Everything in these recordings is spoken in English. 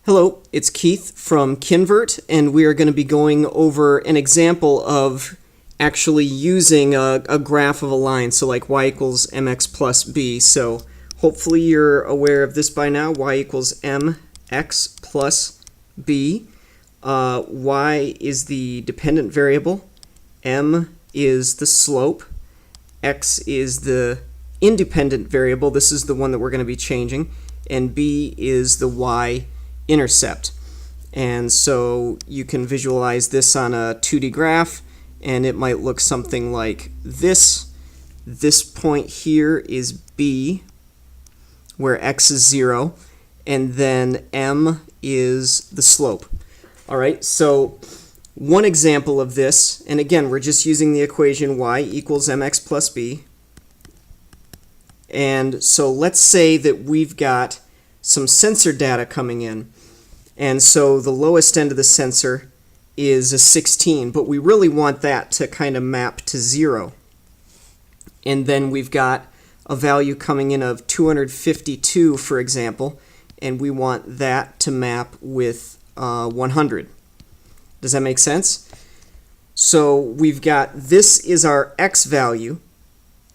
Hello, it's Keith from Kinvert, and we are going to be going over an example of actually using a graph of a line, so like y equals mx plus b. So hopefully you're aware of this by now. Y equals mx plus b. Y is the dependent variable, m is the slope, x is the independent variable, this is the one that we're going to be changing, and b is the y-intercept. And so you can visualize this on a 2D graph, and it might look something like this. This point here is b, where x is 0, and then m is the slope. Alright, so one example of this, and again we're just using the equation y equals mx plus b. And so let's say that we've got some sensor data coming in. And so the lowest end of the sensor is a 16, but we really want that to kind of map to 0. And then we've got a value coming in of 252, for example, and we want that to map with 100. Does that make sense? So we've got, this is our x value,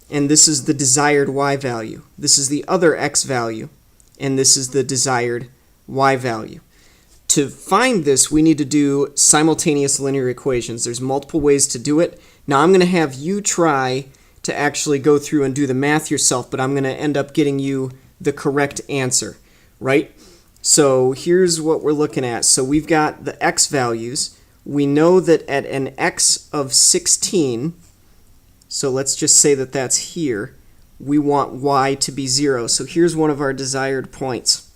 and this is the desired y value. This is the other x value, and this is the desired y value. To find this, we need to do simultaneous linear equations. There's multiple ways to do it. Now I'm going to have you try to actually go through and do the math yourself, but I'm going to end up getting you the correct answer, right? So here's what we're looking at. So we've got the x values. We know that at an x of 16, so let's just say that that's here, we want y to be 0. So here's one of our desired points.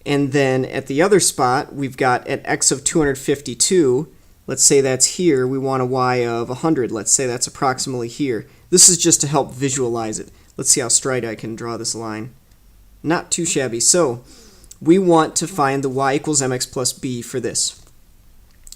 And then at the other spot, we've got at x of 252, let's say that's here, we want a y of 100. Let's say that's approximately here. This is just to help visualize it. Let's see how straight I can draw this line. Not too shabby. So we want to find the y equals mx plus b for this.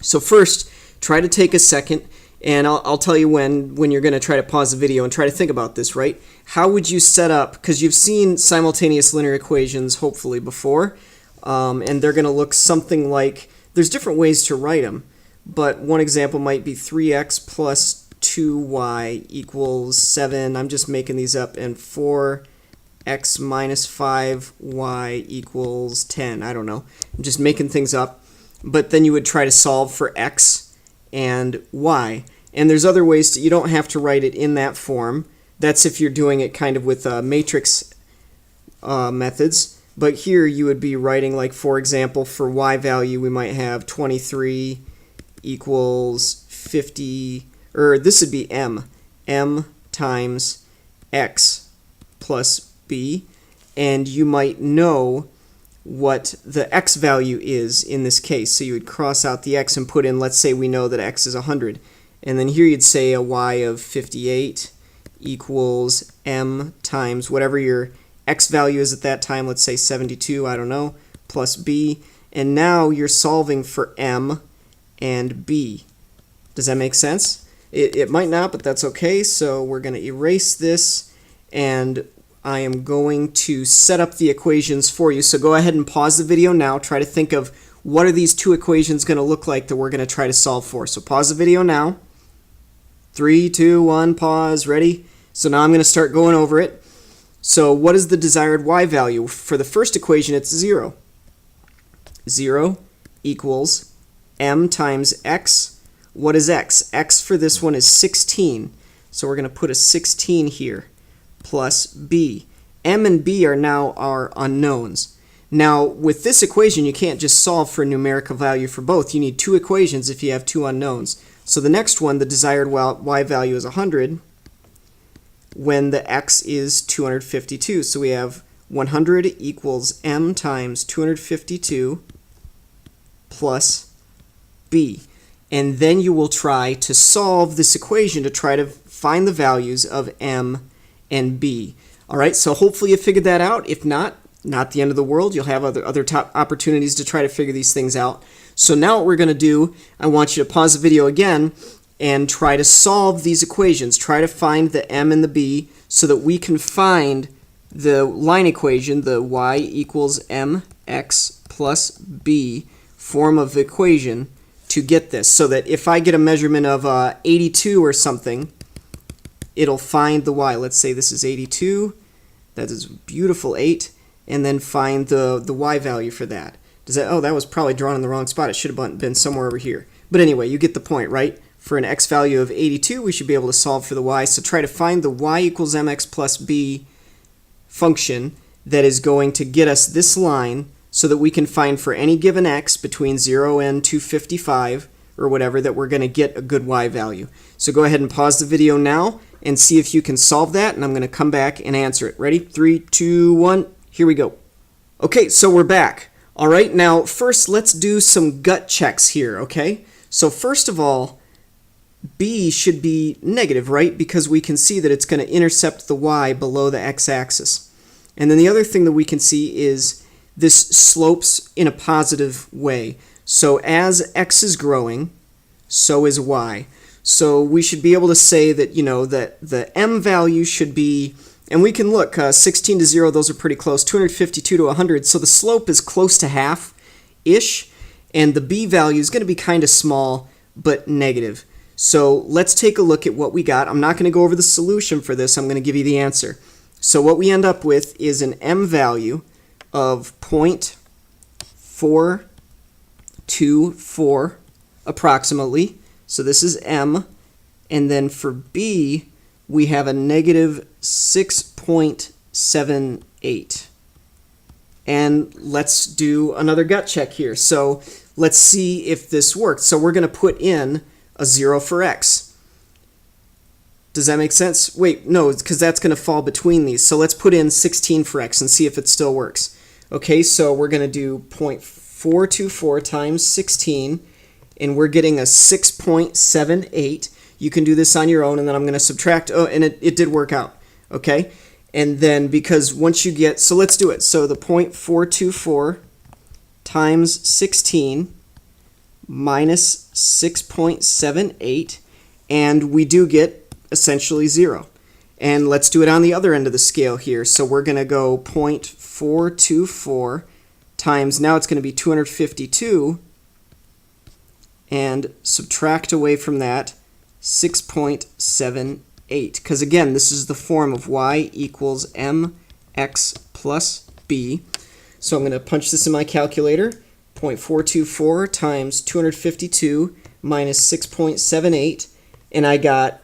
So first, try to take a second, and I'll tell you when you're going to try to pause the video and try to think about this, right? How would you set up, because you've seen simultaneous linear equations hopefully before, and they're going to look something like, there's different ways to write them, but one example might be 3x plus 2y equals 7, I'm just making these up, and 4x minus 5y equals 10, I don't know, I'm just making things up. But then you would try to solve for x and y. And there's other ways to, you don't have to write it in that form. That's if you're doing it kind of with matrix methods. But here you would be writing, like, for example, for y value we might have 23 equals 50, or this would be m times x plus b. And you might know what the x value is in this case. So you would cross out the x and put in, let's say we know that x is 100. And then here you'd say a y of 58 equals m times whatever your x value is at that time, let's say 72, I don't know, plus b. And now you're solving for m and b. Does that make sense? It might not, but that's okay. So we're going to erase this, and I am going to set up the equations for you. So go ahead and pause the video now. Try to think of what are these two equations going to look like that we're going to try to solve for. So pause the video now. 3, 2, 1, pause, ready? So now I'm going to start going over it. So what is the desired y value? For the first equation, it's 0. 0 equals m times x. What is x? X for this one is 16. So we're going to put a 16 here, plus b. M and b are now our unknowns. Now, with this equation, you can't just solve for a numerical value for both. You need two equations if you have two unknowns. So the next one, the desired y value is 100 when the x is 252. So we have 100 equals m times 252 plus b. And then you will try to solve this equation to try to find the values of m and b. Alright, so hopefully you figured that out. If not the end of the world. You'll have other top opportunities to try to figure these things out. So now what we're going to do, I want you to pause the video again and try to solve these equations. Try to find the m and the b so that we can find the line equation, the y equals mx plus b form of equation to get this, so that if I get a measurement of 82 or something, it'll find the y. Let's say this is 82, that is a beautiful 8, and then find the y value for that. Does that? Oh, that was probably drawn in the wrong spot. It should have been somewhere over here. But anyway, you get the point, right? For an x value of 82, we should be able to solve for the y. So try to find the y equals mx plus b function that is going to get us this line so that we can find for any given x between 0 and 255 or whatever that we're going to get a good y value. So go ahead and pause the video now and see if you can solve that, and I'm going to come back and answer it. Ready? 3, 2, 1, here we go. Okay, so we're back. All right, now first let's do some gut checks here, okay? So first of all, b should be negative, right? Because we can see that it's going to intercept the y below the x-axis. And then the other thing that we can see is this slopes in a positive way. So as x is growing, so is y. So we should be able to say that, you know, that the m value should be, and we can look, 16 to 0, those are pretty close, 252 to 100, so the slope is close to half-ish, and the b value is going to be kind of small, but negative. So let's take a look at what we got. I'm not going to go over the solution for this, I'm going to give you the answer. So what we end up with is an m value of 0.424 approximately. So this is m, and then for b, we have a negative 6.78. And let's do another gut check here. So let's see if this works. So we're going to put in a 0 for x. Does that make sense? Wait, no, because that's going to fall between these. So let's put in 16 for x and see if it still works. Okay, so we're going to do 0.424 times 16, and we're getting a 6.78. You can do this on your own, and then I'm going to subtract. Oh, and it did work out. Okay, and then because once you get, so let's do it. So the 0.424 times 16 minus 6.78, and we do get essentially 0. And let's do it on the other end of the scale here. So we're going to go 0.424 times, now it's going to be 252, and subtract away from that 6.78. Because again, this is the form of y equals mx plus b. So I'm going to punch this in my calculator. 0.424 times 252 minus 6.78, and I got,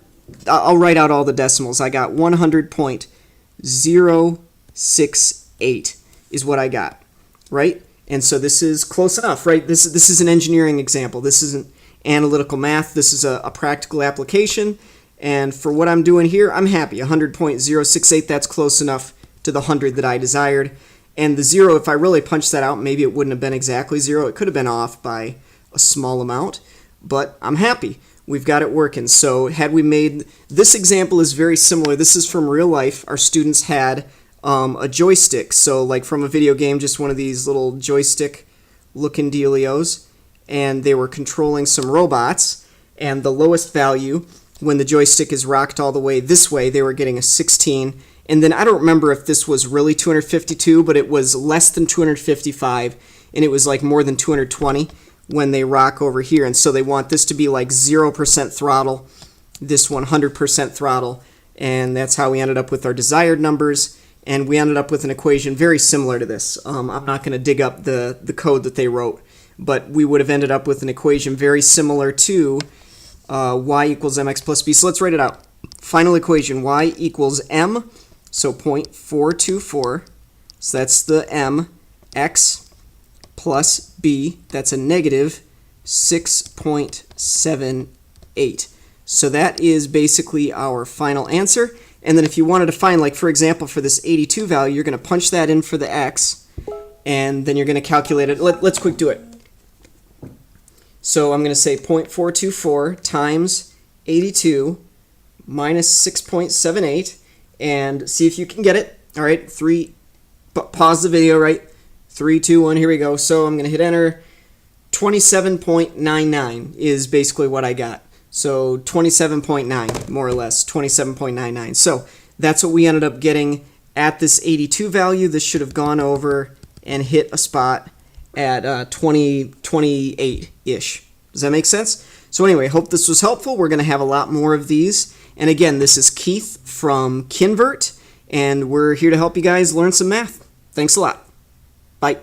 I'll write out all the decimals. I got 100.068 is what I got, right? And so this is close enough, right? This is an engineering example. This isn't analytical math. This is a practical application. And for what I'm doing here, I'm happy. 100.068, that's close enough to the 100 that I desired. And the 0, if I really punched that out, maybe it wouldn't have been exactly 0. It could have been off by a small amount, but I'm happy. We've got it working. So had we made, this example is very similar. This is from real life. Our students had a joystick. So like from a video game, just one of these little joystick looking dealios. And they were controlling some robots. And the lowest value, when the joystick is rocked all the way this way, they were getting a 16. And then I don't remember if this was really 252, but it was less than 255. And it was like more than 220. When they rock over here, and so they want this to be like 0% throttle, this 100% throttle, and that's how we ended up with our desired numbers, and we ended up with an equation very similar to this. I'm not going to dig up the code that they wrote, but we would have ended up with an equation very similar to y equals mx plus b. So let's write it out. Final equation, y equals m, so 0.424, so that's the m, x plus b, that's a negative 6.78. So that is basically our final answer. And then if you wanted to find, like for example, for this 82 value, you're going to punch that in for the x, and then you're going to calculate it. Let's quick do it. So I'm going to say 0.424 times 82 minus 6.78, and see if you can get it. All right, pause the video, right? 3, 2, 1, here we go. So I'm going to hit enter. 27.99 is basically what I got. So 27.9, more or less, 27.99. So that's what we ended up getting at this 82 value. This should have gone over and hit a spot at 28-ish. Does that make sense? So anyway, hope this was helpful. We're going to have a lot more of these. And again, this is Keith from Kinvert, and we're here to help you guys learn some math. Thanks a lot. Bye.